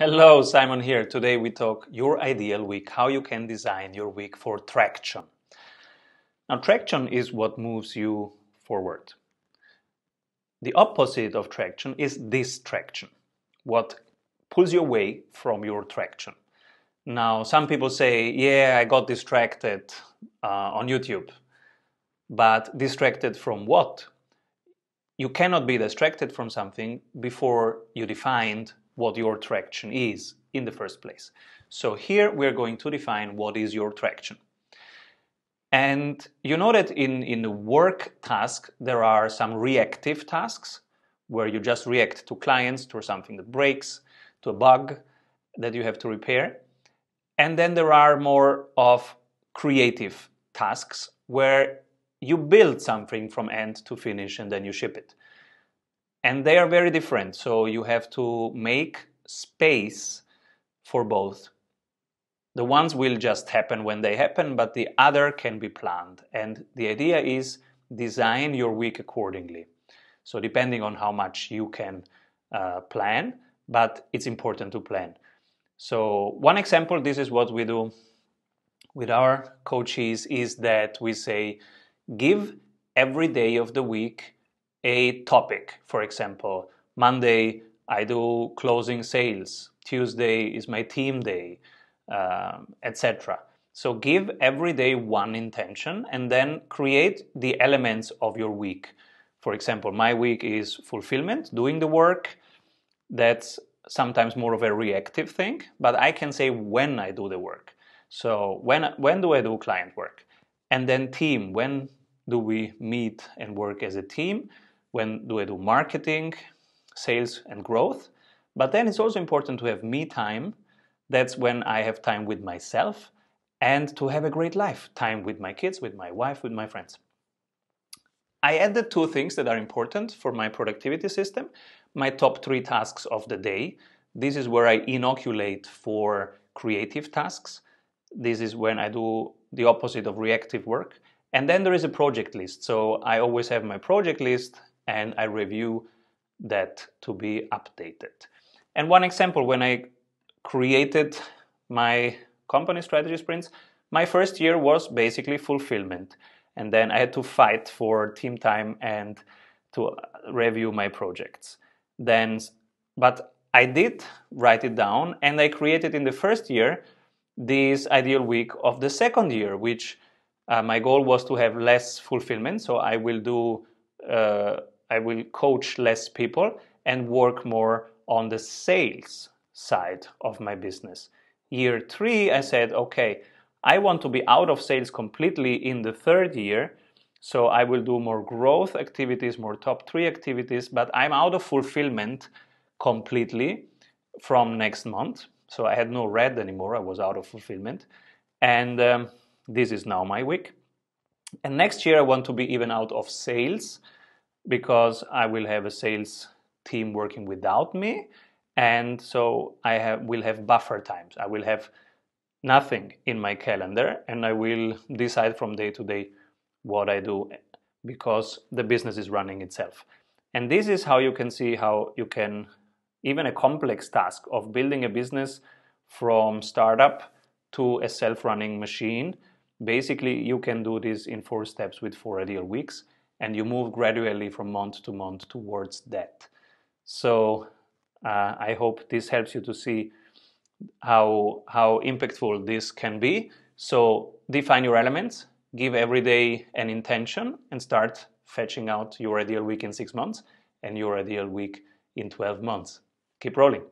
Hello, Simon here. Today we talk your ideal week, how you can design your week for traction. Now, traction is what moves you forward. The opposite of traction is distraction, what pulls you away from your traction. Now, some people say, yeah, I got distracted on YouTube. But distracted from what? You cannot be distracted from something before you defined what your traction is in the first place. So here we're going to define what is your traction. And you know that in the work task, there are some reactive tasks where you just react to clients, to something that breaks, to a bug that you have to repair. And then there are more of creative tasks where you build something from end to finish and then you ship it. And they are very different, so you have to make space for both. The ones will just happen when they happen, but the other can be planned. And the idea is design your week accordingly. So depending on how much you can plan, but it's important to plan. So one example, this is what we do with our coaches, is that we say, give every day of the week a topic. For example, Monday I do closing sales, Tuesday is my team day, etc. So give every day one intention and then create the elements of your week. For example, my week is fulfillment, doing the work. That's sometimes more of a reactive thing, but I can say when I do the work. So when do I do client work? And then team, when do we meet and work as a team? When do I do marketing, sales and growth? But then it's also important to have me time. That's when I have time with myself and to have a great life. Time with my kids, with my wife, with my friends. I added two things that are important for my productivity system. My top 3 tasks of the day. This is where I inoculate for creative tasks. This is when I do the opposite of reactive work. And then there is a project list. So I always have my project list and I review that to be updated. And one example, when I created my company strategy sprints, my first year was basically fulfillment. And then I had to fight for team time and to review my projects. But I did write it down and I created in the first year this ideal week of the second year, which my goal was to have less fulfillment. So I will coach less people and work more on the sales side of my business. Year 3, I said, okay, I want to be out of sales completely in the third year. So I will do more growth activities, more top 3 activities, but I'm out of fulfillment completely from next month. So I had no red anymore. I was out of fulfillment. And this is now my week. And next year I want to be even out of sales because I will have a sales team working without me. And so will have buffer times. I will have nothing in my calendar and I will decide from day to day what I do because the business is running itself. And this is how you can see how you can, even a complex task of building a business from startup to a self-running machine, basically you can do this in 4 steps with 4 ideal weeks and you move gradually from month to month towards that. So I hope this helps you to see how impactful this can be. So define your elements, give every day an intention and start fetching out your ideal week in 6 months and your ideal week in 12 months. Keep rolling.